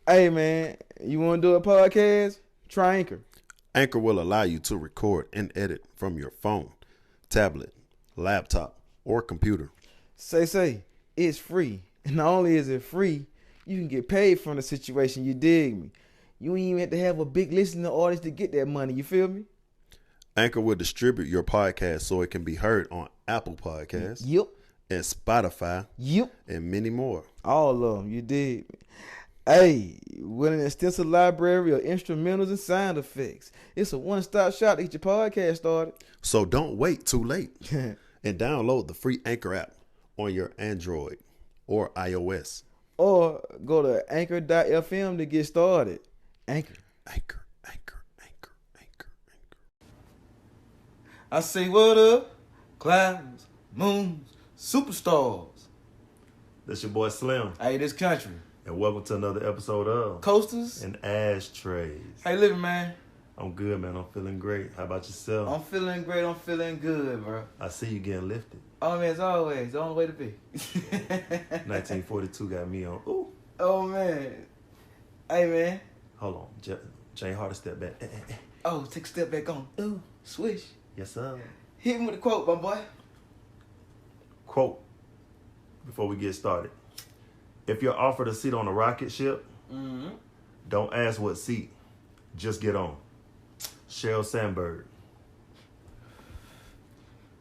Hey, man, you want to do a podcast? Try Anchor. Anchor will allow you to record and edit from your phone, tablet, laptop, or computer. Say, it's free. And not only is it free, you can get paid from the situation, you dig me? You ain't even have to have a big listening audience to get that money, you feel me? Anchor will distribute your podcast so it can be heard on Apple Podcasts, Yep, and Spotify, yep. and many more. All of them, you dig me? Hey, with an extensive library of instrumentals and sound effects, it's a one-stop shop to get your podcast started. So don't wait too late and download the free Anchor app on your Android or iOS. Or go to anchor.fm to get started. Anchor. Anchor. I say what up? Clouds, moons, superstars. This your boy Slim, Hey, this country. and welcome to another episode of Coasters. And Ashtrays. How you living, man? I'm good, man. I'm feeling great. How about yourself? I'm feeling great. I'm feeling good, bro. I see you getting lifted. Oh, man, as always, the only way to be. 1942 got me on. Ooh. Oh, man. Hey, man. Hold on. Jane Harder, step back. Oh, take a step back on. Ooh, swish. Yes, sir. Hit me with a quote, my boy. Quote before we get started. If you're offered a seat on a rocket ship, don't ask what seat. Just get on. Sheryl Sandberg.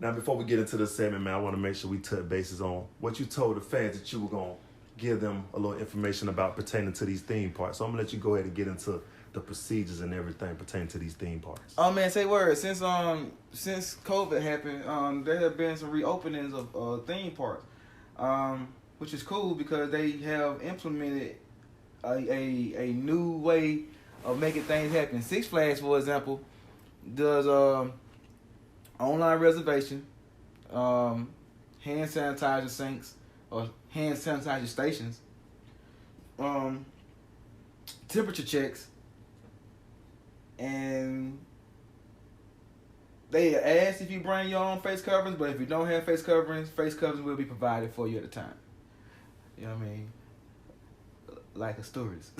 Now, before we get into this segment, man, I want to make sure we touch bases on what you told the fans that you were going to give them a little information about pertaining to these theme parks. So I'm going to let you go ahead and get into the procedures and everything pertaining to these theme parks. Oh, man, say word. Since COVID happened, there have been some reopenings of theme parks, which is cool because they have implemented a new way of making things happen. Six Flags, for example, does online reservation, hand sanitizer sinks or hand sanitizer stations, temperature checks, and they ask if you bring your own face coverings, but if you don't have face coverings will be provided for you at the time. You know what I mean? Like a stewardess.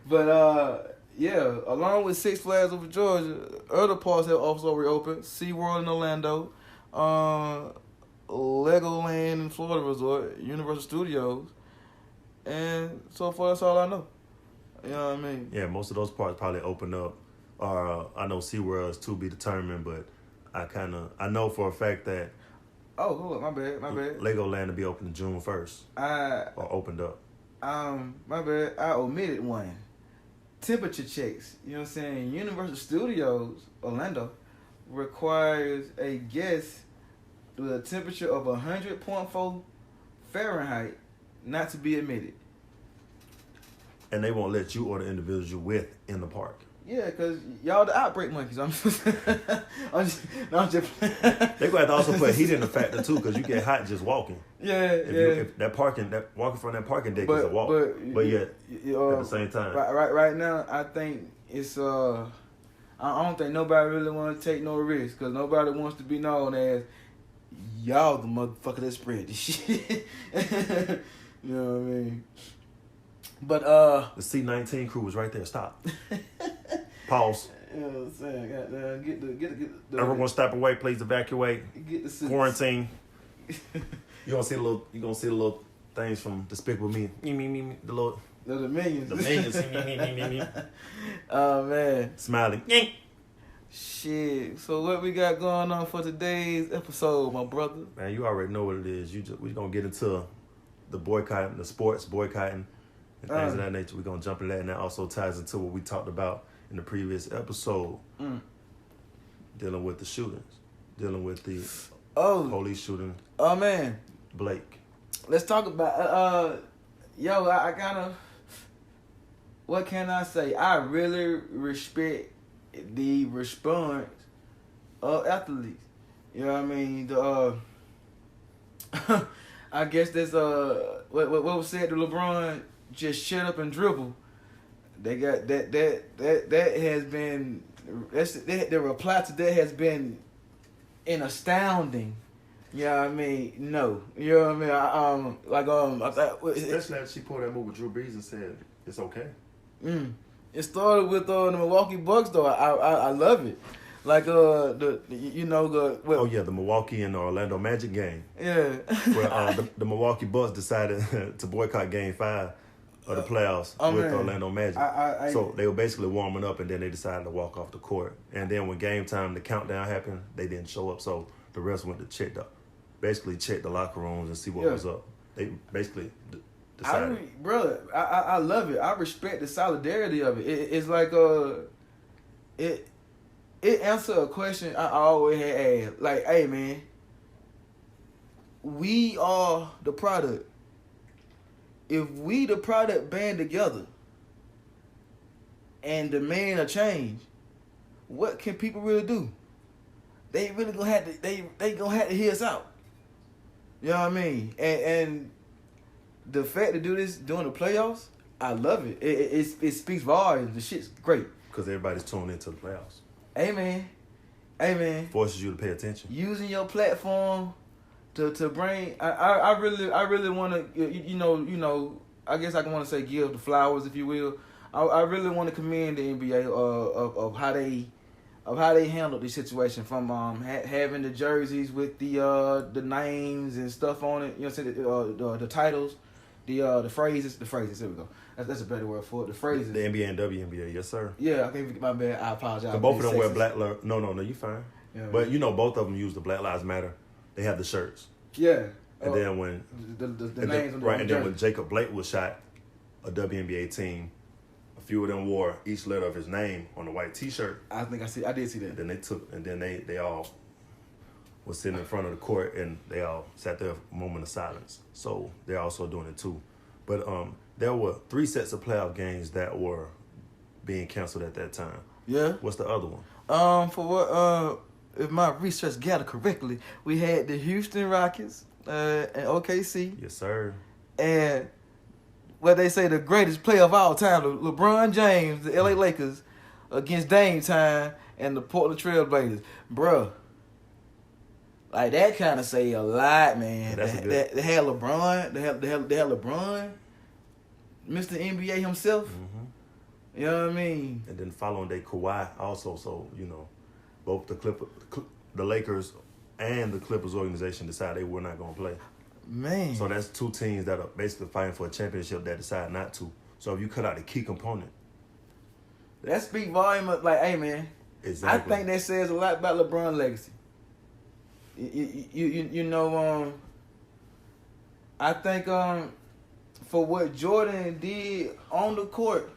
But yeah, along with Six Flags over Georgia, other parks have also reopened. SeaWorld in Orlando, Legoland in Florida Resort, Universal Studios, and so far that's all I know. You know what I mean? Yeah, most of those parks probably open up. I know SeaWorld is to be determined, but I know for a fact that Oh, hold up, my bad. Legoland will be open June 1st. Or opened up. My bad. I omitted one. Temperature checks. You know what I'm saying? Universal Studios, Orlando, requires a guest with a temperature of 100.4 Fahrenheit not to be admitted. And they won't let you or the individuals you're with in the park. Yeah, because y'all the outbreak monkeys. I'm just They're going to have to also put heat in the factor, too, because you get hot just walking. Yeah, If walking from that parking deck is a walk. But yet, at the same time. Right now, I think it's, I don't think nobody really want to take no risk, because nobody wants to be known as, y'all the motherfucker that spread this shit. You know what I mean? But, the C-19 crew was right there. Stop. Pause. You know what I'm saying? Goddamn, get the Everyone step away, please evacuate. Get the suits. Quarantine. You're gonna see the little things from Despicable Me. Me. The minions. The minions. Oh man. Smiling. Shit. So what we got going on for today's episode, my brother? Man, you already know what it is. We're gonna get into the boycotting, the sports boycotting, and things of that nature. We're gonna jump in that, and that also ties into what we talked about in the previous episode, dealing with the shootings, dealing with the police shooting. Oh man, Blake. Let's talk about I kind of, what can I say? I really respect the response of athletes. You know what I mean? I guess that's what was said to LeBron. Just shut up and dribble. They got that has been the reply to that has been an astounding Yeah, I mean, no. You know what I mean? I thought, Especially after she pulled that move with Drew Brees and said it's okay. It started with the Milwaukee Bucks though. I love it. Like the Milwaukee and the Orlando Magic game. Yeah. Where the Milwaukee Bucks decided to boycott Game 5 of the playoffs with the Orlando Magic. So they were basically warming up, and then they decided to walk off the court. And then when game time, the countdown happened, they didn't show up. So the refs went to check the locker rooms and see what was up. They basically decided. I love it. I respect the solidarity of it. It's like it answered a question I always had asked. Like, hey man, we are the product. If we the product band together and demand a change, what can people really do? They really gonna have to they gonna have to hear us out. You know what I mean? And the fact to do this during the playoffs, I love it. It speaks volumes. The shit's great. Because everybody's tuned into the playoffs. Amen. Forces you to pay attention. Using your platform to bring. I really want to. You know. I guess I can want to say give the flowers, if you will. I really want to commend the NBA of how they handled the situation, from having the jerseys with the names and stuff on it. You know, the titles, the phrases. There we go. That's a better word for it. The phrases. The NBA and WNBA, yes sir. Yeah, I think my bad. I apologize. Both of them wear black. No, you fine. Yeah, but you know, both of them use the Black Lives Matter. They have the shirts. Yeah. And then when the names on the and then when Jacob Blake was shot, a WNBA team, a few of them wore each letter of his name on a white T-shirt. I did see that. And then they all was sitting in front of the court, and they all sat there a moment of silence. So they're also doing it too. But there were 3 sets of playoff games that were being canceled at that time. Yeah. What's the other one? For what if my research gathered correctly, we had the Houston Rockets and OKC. Yes, sir. And what they say, the greatest player of all time, LeBron James, the LA Lakers, against Dame Time and the Portland Trail Blazers. Bruh. Like, that kind of say a lot, man. They had LeBron. They had LeBron, Mr. NBA himself. Mm-hmm. You know what I mean? And then following day, Kawhi also. So, you know, both the Lakers and the Clippers organization decided they were not going to play. Man. So that's 2 teams that are basically fighting for a championship that decide not to. So if you cut out a key component. That speak volume of, like, hey, man. Exactly. I think that says a lot about LeBron's legacy. You know, I think for what Jordan did on the court,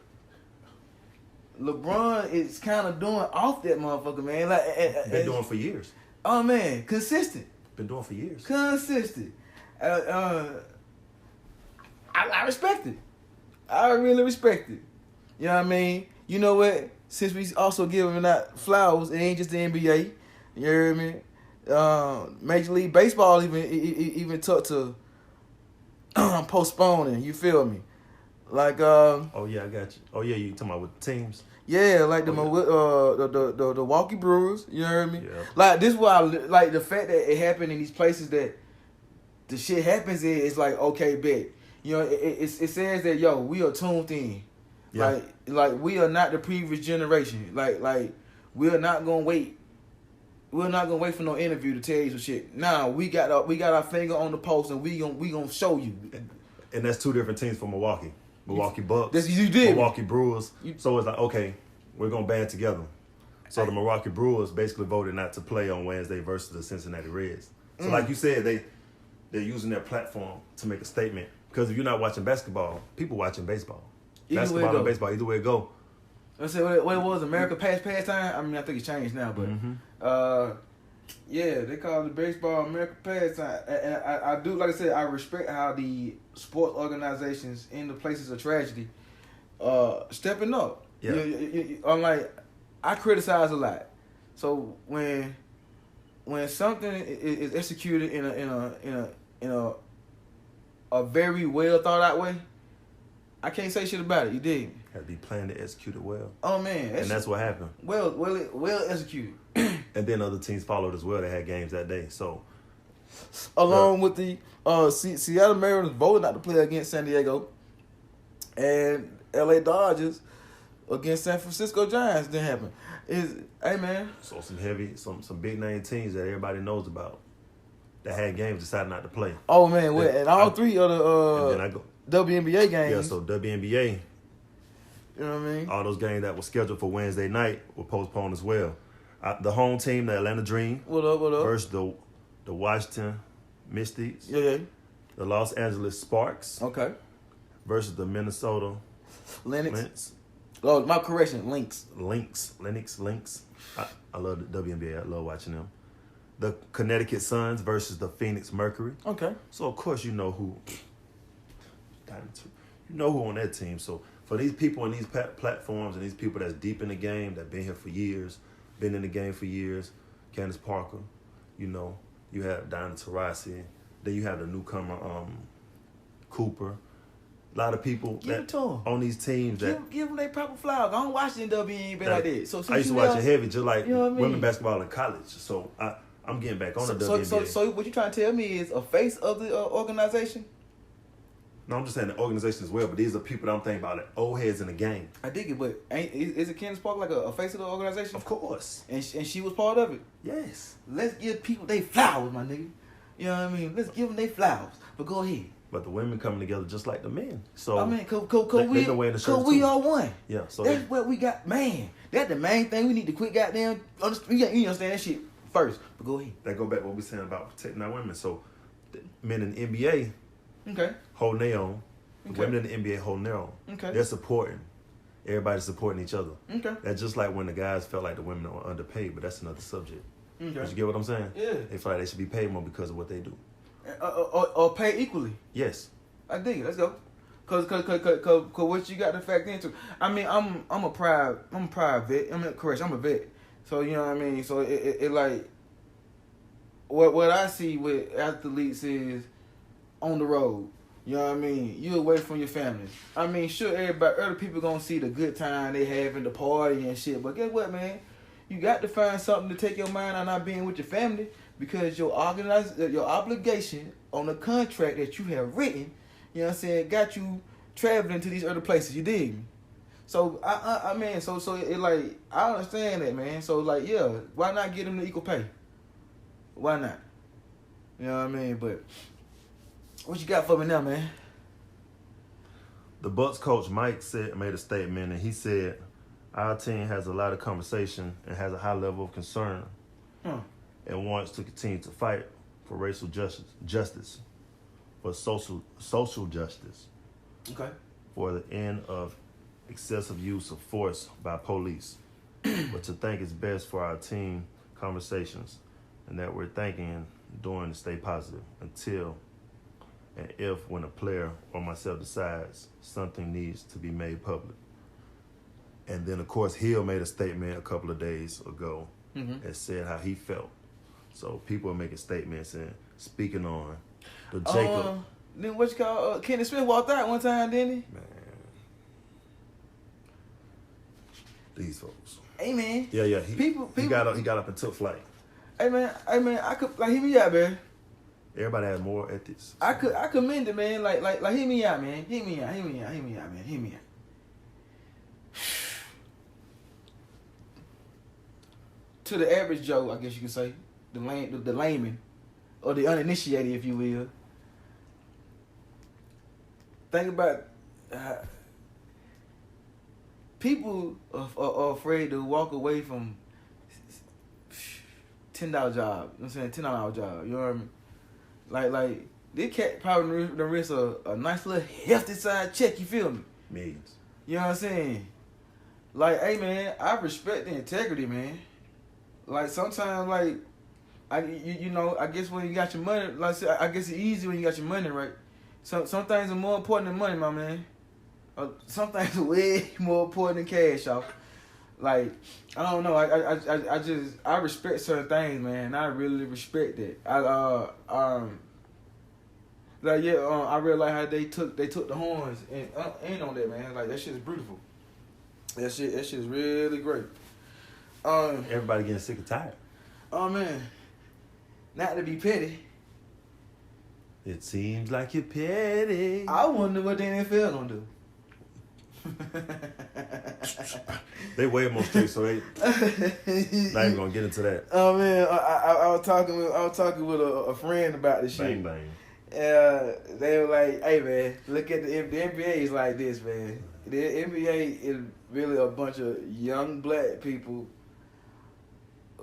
LeBron is kind of doing off that motherfucker, man. Like, been doing for years. Oh man, consistent. Been doing for years. Consistent. I respect it. I really respect it. You know what I mean? You know what? Since we also giving out flowers, it ain't just the NBA. You hear me? Major League Baseball even took to postponing. You feel me? Like oh yeah, I got you. Oh yeah, you talking about with the teams? Yeah, like the Milwaukee Brewers. You heard me? Yeah. Like, this is why I like the fact that it happened in these places that the shit happens in. It's like, okay, bet. You know, it says that, yo, we are tuned in. Yeah. Like we are not the previous generation. Like we are not gonna wait. We're not gonna wait for no interview to tell you some shit. Nah, we got our finger on the pulse, and we gonna show you. And that's 2 different teams from Milwaukee. Milwaukee Bucks. That's, you did. Milwaukee Brewers. So it's like, okay, we're gonna band together. So the Milwaukee Brewers basically voted not to play on Wednesday versus the Cincinnati Reds. So like you said, they're using their platform to make a statement. Because if you're not watching basketball, people watching baseball. Basketball and baseball, either way it go. Let's say what it was, America pastime. I mean, I think it's changed now, but yeah, they call it baseball America pastime. And I do, like I said, I respect how the sports organizations in the places of tragedy stepping up. Yeah. I'm like, I criticize a lot. So when something is executed in a very well thought out way, I can't say shit about it. You dig? Had to be planned and executed well. Oh man, and that's what happened. Well executed. And then other teams followed as well. They had games that day. So along with the Seattle Mariners voted not to play against San Diego, and LA Dodgers against San Francisco Giants didn't happen. Hey man. So some big name teams that everybody knows about that had games decided not to play. Oh man, and all three of the WNBA games. Yeah, so WNBA. You know what I mean? All those games that were scheduled for Wednesday night were postponed as well. The home team, the Atlanta Dream. What up? Versus the Washington Mystics. Yeah. The Los Angeles Sparks. Okay. Versus the Minnesota Lynx. Oh, my correction, Lynx. Lynx. I love the WNBA. I love watching them. The Connecticut Suns versus the Phoenix Mercury. Okay. So, of course, you know who. You know who on that team. So, for these people on these platforms and these people that's deep in the game, that been here for years, been in the game for years, Candace Parker, you know, you have Diana Taurasi, then you have the newcomer, Cooper. A lot of people on these teams give them their proper flowers. I don't watch the WNBA like that. So I used to watch it heavy, just like you know women basketball in college. So I'm getting back on the WNBA. So what you trying to tell me is a face of the organization? No, I'm just saying the organization as well. But these are people that I'm thinking about, like old heads in the game. I dig it, but is it Candace Parker like a face of the organization? Of course. And she was part of it. Yes. Let's give people their flowers, my nigga. You know what I mean? Let's give them their flowers. But go ahead. But the women coming together just like the men. So I mean, cause we all one. Yeah. So that's what we got, man. That's the main thing we need to quit goddamn. You understand that shit first. But go ahead. That go back to what we saying about protecting our women. So the men in the NBA, okay, holding their own. Okay. Women in the NBA holding their own. Okay. They're supporting. Everybody's supporting each other. Okay. That's just like when the guys felt like the women were underpaid, but that's another subject. Okay. But you get what I'm saying? Yeah. They feel like they should be paid more because of what they do. Or pay equally. Yes. I dig it. Let's go. Cause what you got to factor into. I mean, I'm a proud vet. I'm a vet. So you know what I mean. So it like what I see with athletes is on the road. You know what I mean? You away from your family. I mean, sure, other people gonna see the good time they have in the party and shit. But guess what, man? You got to find something to take your mind on not being with your family because your obligation on the contract that you have written, you know what I'm saying, got you traveling to these other places. You dig me? So I mean, so it like I understand that, man. So like, yeah, why not get them the equal pay? Why not? You know what I mean? But what you got for me now, man? The Bucks coach Mike made a statement, and he said, "Our team has a lot of conversation and has a high level of concern, and wants to continue to fight for racial justice, for social justice, okay, for the end of excessive use of force by police, but to think it's best for our team conversations, and that we're thinking and doing to stay positive until." And if, when a player or myself decides something needs to be made public. And then, of course, Hill made a statement a couple of days ago and said how he felt. So people are making statements and speaking on the Jacob. Then what you call Kenny Smith walked out one time, didn't he? Man, these folks. Hey man. Yeah. People. He got up and took flight. Hey man. I could like hear me out, man. Everybody has more ethics. I commend it, man. Like hear me out, man. Hear me out, man. Hear me out. To the average Joe, I guess you could say, the layman, or the uninitiated, if you will. Think about people are afraid to walk away from $10 job. You know what I'm saying? $10 job. You know what I mean? Like this cat probably the risk a nice little hefty side check. You feel me? Millions. You know what I'm saying? Like, hey man, I respect the integrity, man. Like sometimes, like you know, I guess when you got your money, like I said, I guess it's easy when you got your money, right? Some things are more important than money, my man. Some things are way more important than cash, y'all. Like, I don't know. I respect certain things, man. I really respect that. I really like how they took the horns and in on that, man. Like that shit is beautiful. That shit is really great. Everybody getting sick and tired. Oh man, not to be petty, It seems like you're petty. I wonder what the NFL gonna do. They way more strict, so they not even gonna get into that. Oh man, I was talking with a friend about this shit. Bang bang. They were like, "Hey man, look at the NBA is like this, man. The NBA is really a bunch of young black people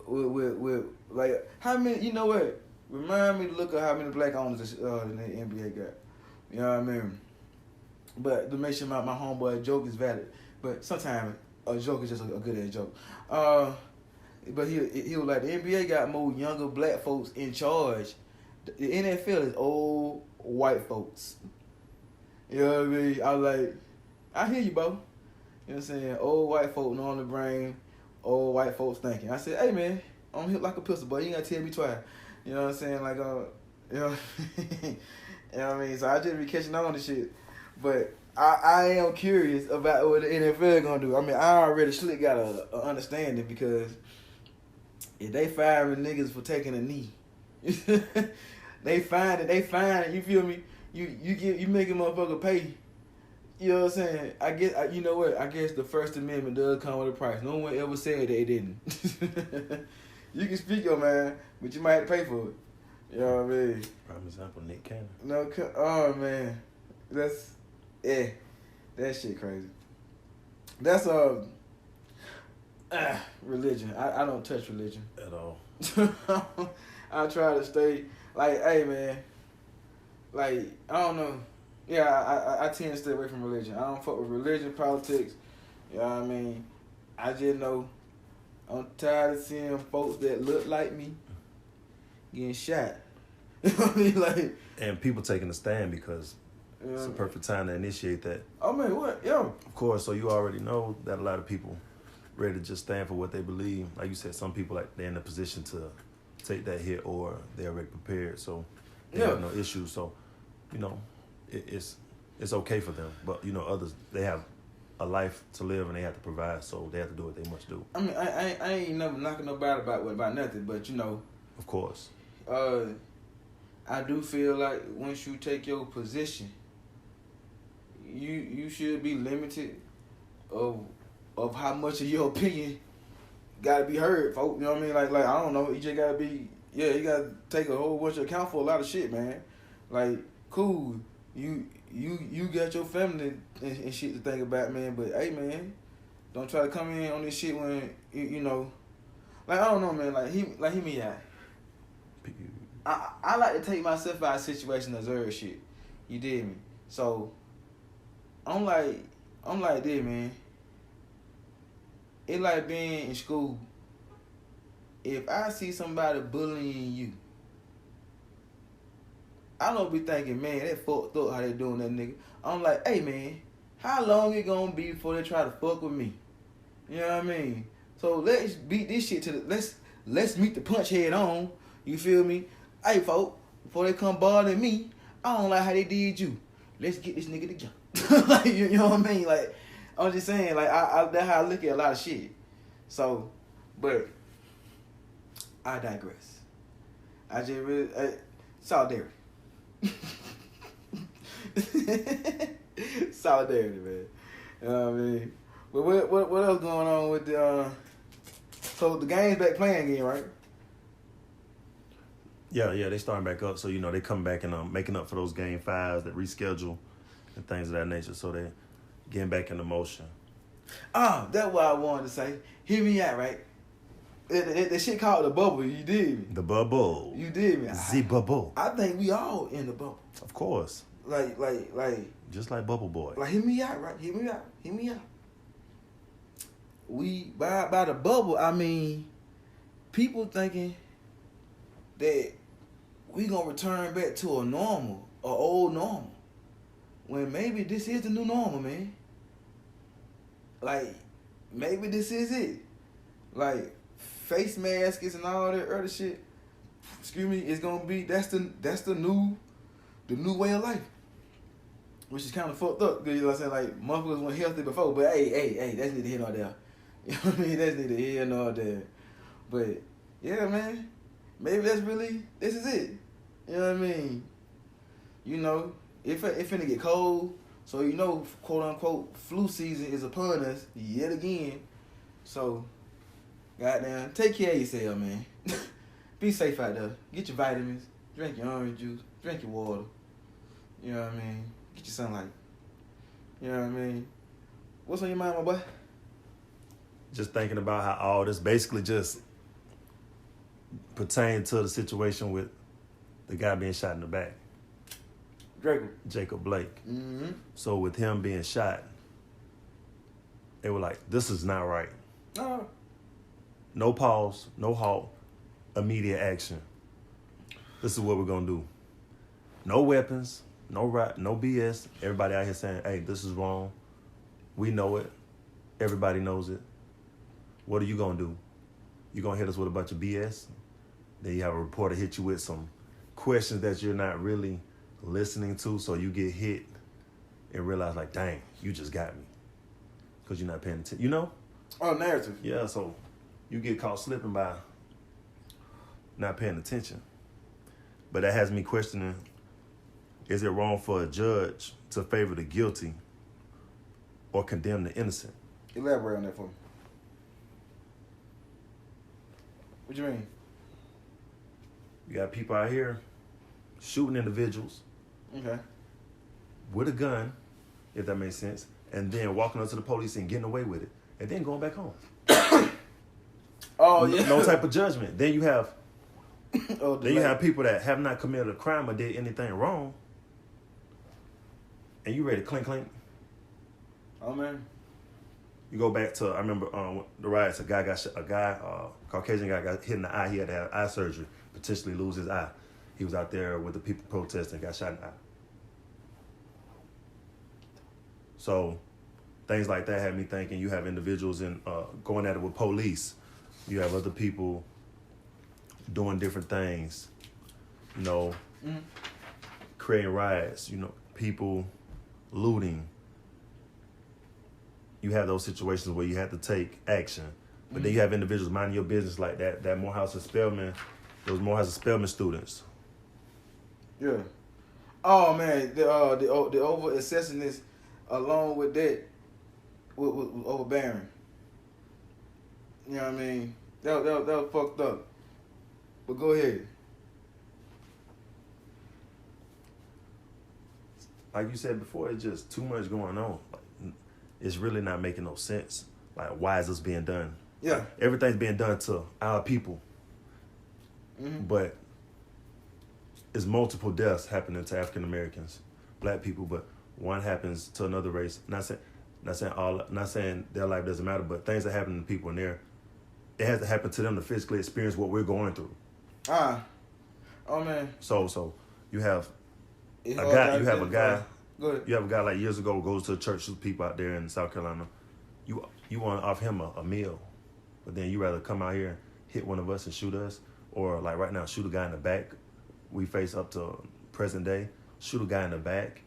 with like how many? You know what? Remind me to look at how many black owners the NBA got. You know what I mean? But to make sure my homeboy joke is valid. But sometimes a joke is just a good ass joke. But he was like, the NBA got more younger black folks in charge. The NFL is old white folks. You know what I mean? I was like, I hear you, bro. You know what I'm saying? Old white folks know on the brain, old white folks thinking. I said, hey man, I'm hit like a pistol, boy. You ain't gotta tell me twice. You know what I'm saying? Like, you know, you know what I mean? So I just be catching on to shit. But I am curious about what the NFL gonna do. I mean, I already slick got a understanding because if they firing niggas for taking a knee, they find it. You feel me? You make a motherfucker pay. You know what I'm saying? I guess you know what? I guess the First Amendment does come with a price. No one ever said they didn't. You can speak your mind, but you might have to pay for it. You know what I mean? Prime example, Nick Cannon. No, oh man, that shit crazy. That's religion. I don't touch religion At all. I try to stay like, hey man, like I don't know. Yeah, I tend to stay away from religion. I don't fuck with religion, politics. You know what I mean? I just know I'm tired of seeing folks that look like me getting shot. You know what I mean? Like, and people taking a stand because it's a perfect time to initiate that. Oh man, what? Yeah. Of course, so you already know that a lot of people ready to just stand for what they believe. Like you said, some people like they're in a position to take that hit or they're already prepared, so they have no issues. So, you know, it's okay for them. But you know, others they have a life to live and they have to provide, so they have to do what they must do. I mean, I ain't never knocking nobody about nothing, but you know, of course, I do feel like once you take your position, you should be limited of how much of your opinion gotta be heard, folks. You know what I mean? Like I don't know. You just gotta be. Yeah, you gotta take a whole bunch of account for a lot of shit, man. Like, cool. You got your family and shit to think about, man. But hey, man, don't try to come in on this shit when you know. Like I don't know, man. Hear me out. I like to take myself out of situation and observe shit. You did me. So I'm like this, man. It like being in school. If I see somebody bullying you, I don't be thinking, man, that fucked up how they doing that nigga. I'm like, hey man, how long it gonna be before they try to fuck with me? You know what I mean? So let's beat this shit to the let's meet the punch head on. You feel me? Hey folk, before they come bothering me, I don't like how they did you. Let's get this nigga together. Like, you know what I mean? Like, I'm just saying, like I that's how I look at a lot of shit. So, but I digress. I just really solidarity. Solidarity, man. You know what I mean? But what else going on with the so the game's back playing again, right? Yeah, they starting back up. So, you know, they come back and making up for those game 5s that reschedule and things of that nature. So they getting back into motion. That's what I wanted to say. Hear me out, right? That shit called the bubble. You did me. The bubble. You did me. The bubble. I think we all in the bubble. Of course. Like. Just like Bubble Boy. Like, hear me out, right? Hear me out. We, by the bubble, I mean, people thinking that we gonna return back to a normal, a old normal. When maybe this is the new normal, man. Like, maybe this is it. Like, face masks and all that other shit. Excuse me, it's gonna be that's the new way of life. Which is kind of fucked up. You know what I'm saying? Like, motherfuckers weren't healthy before, but hey, that's neither here nor there. You know what I mean? That's neither here nor there. But yeah, man, maybe this is it. You know what I mean? you know, it finna get cold. So, you know, quote unquote, flu season is upon us yet again. So, goddamn, take care of yourself, man. Be safe out there. Get your vitamins. Drink your orange juice. Drink your water. You know what I mean? Get your sunlight. You know what I mean? What's on your mind, my boy? Just thinking about how all this basically just pertained to the situation with the guy being shot in the back. Jacob Blake. Mm-hmm. So with him being shot, they were like, this is not right. No. No pause, no halt, immediate action. This is what we're going to do. No weapons, no BS. Everybody out here saying, hey, this is wrong. We know it. Everybody knows it. What are you going to do? You going to hit us with a bunch of BS? Then you have a reporter hit you with some questions that you're not really listening to, so you get hit and realize, like, dang, you just got me. Because you're not paying attention. You know? Oh, narrative. Yeah, so you get caught slipping by not paying attention. But that has me questioning, is it wrong for a judge to favor the guilty or condemn the innocent? Elaborate on that for me. What you mean? You got people out here shooting individuals with a gun, if that makes sense, and then walking up to the police and getting away with it, and then going back home. Oh, yeah. No type of judgment. Then you have oh, then you have people that have not committed a crime or did anything wrong, and you ready to clink clink. Oh, man. You go back to, I remember the riots. Caucasian guy got hit in the eye. He had to have eye surgery, potentially lose his eye. He was out there with the people protesting, got shot in the eye. So things like that had me thinking. You have individuals going at it with police. You have other people doing different things, you know, creating riots, you know, people looting. You have those situations where you have to take action. But then you have individuals minding your business like that Morehouse and Spelman, those Morehouse and Spelman students. Yeah. Oh, man, the over excessiveness along with that was overbearing. You know what I mean? That was fucked up. But go ahead. Like you said before, it's just too much going on. Like, it's really not making no sense. Like, why is this being done? Yeah. Like, everything's being done to our people. But it's multiple deaths happening to African Americans, black people, but one happens to another race. Not saying their life doesn't matter, but things that happen to people in there, it has to happen to them to physically experience what we're going through. Oh man. So you have a guy. You have a guy like years ago goes to a church with people out there in South Carolina. You want to offer him a meal, but then you rather come out here and hit one of us and shoot us, or like right now shoot a guy in the back. We face up to present day, shoot a guy in the back,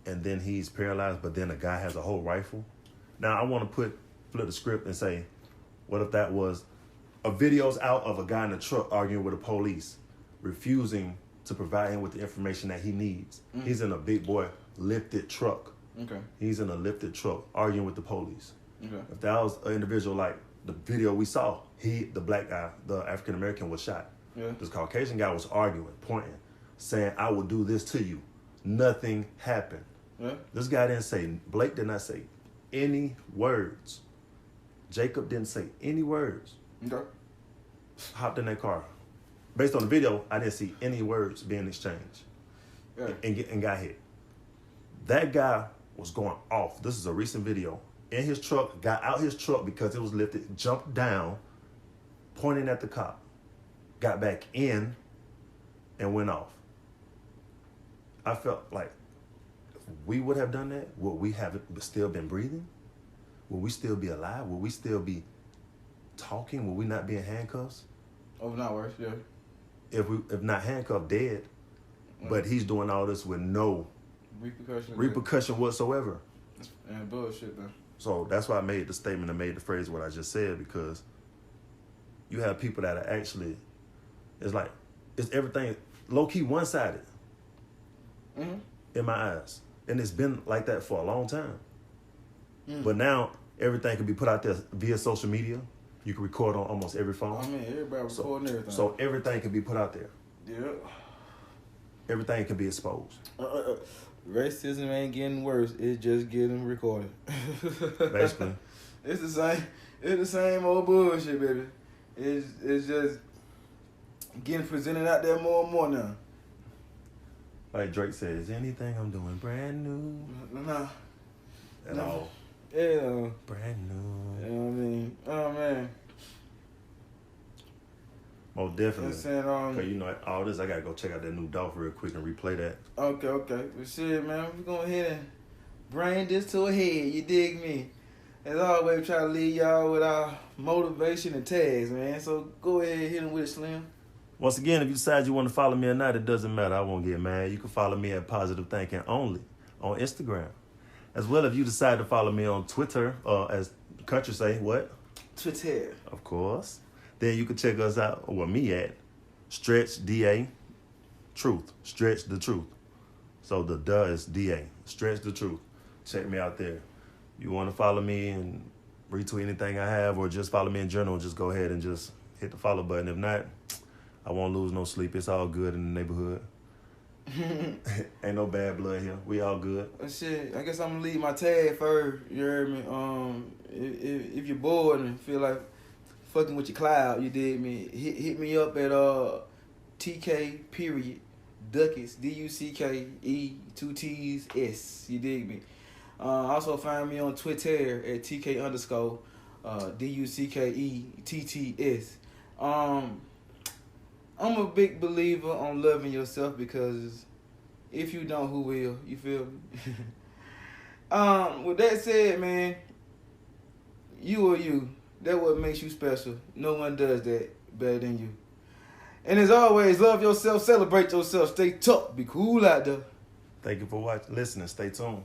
and then he's paralyzed, but then a guy has a whole rifle. Now I want to flip the script and say, what if that was a video's out of a guy in a truck arguing with the police, refusing to provide him with the information that he needs. He's in a big boy lifted truck. Okay. He's in a lifted truck arguing with the police. Okay. If that was an individual like the video we saw, the black guy, the African American was shot. Yeah. This Caucasian guy was arguing, pointing, saying, I will do this to you. Nothing happened. Yeah. This guy Blake did not say any words. Jacob didn't say any words. Okay. Hopped in that car. Based on the video, I didn't see any words being exchanged. Yeah. And got hit. That guy was going off. This is a recent video. In his truck, got out his truck because it was lifted, jumped down, pointing at the cop, got back in, and went off. I felt like if we would have done that, would we have still been breathing? Would we still be alive? Would we still be talking? Would we not be in handcuffs? Oh, not worse, yeah. If not handcuffed, dead. But he's doing all this with no repercussion whatsoever. And bullshit, man. So that's why I made the statement and made the phrase what I just said, because you have people that are actually, it's everything low-key one-sided. in my eyes. And it's been like that for a long time. But now, everything can be put out there via social media. You can record on almost every phone. I mean, everybody recording everything. So everything can be put out there. Yeah. Everything can be exposed. Racism ain't getting worse. It's just getting recorded. Basically. It's the same old bullshit, baby. It's just getting presented out there more and more now. Like Drake says, anything I'm doing brand new. Nah. At all. Yeah. Brand new. You know what I mean? Oh, man. Most definitely. Saying, Cause you know, all this, I gotta go check out that new Dolph real quick and replay that. Okay. Well, shit, man, we're going ahead and bring this to a head. You dig me? As always, try to lead y'all with our motivation and tags, man. So go ahead and hit them with it, Slim. Once again, if you decide you want to follow me or not, it doesn't matter. I won't get mad. You can follow me at Positive Thinking Only on Instagram. As well, if you decide to follow me on Twitter, as Kuntry say, what? Twitter. Of course. Then you can check us out, or me at Stretch DA Truth. Stretch the Truth. So the duh is DA. Stretch the Truth. Check me out there. You want to follow me and retweet anything I have, or just follow me in general, just go ahead and just hit the follow button. If not, I won't lose no sleep. It's all good in the neighborhood. Ain't no bad blood here. We all good. Shit, I guess I'm gonna leave my tag first. You heard me? If you're bored and feel like fucking with your cloud, you dig me? Hit me up at TK period Duckets DUCKE 2 T's S. You dig me? Also find me on Twitter at TK _ DUCKETTS. I'm a big believer on loving yourself, because if you don't, who will? You feel me? With that said, man, you are you. That's what makes you special. No one does that better than you. And as always, love yourself, celebrate yourself, stay tough, be cool out there. Thank you for watching, listening. Stay tuned.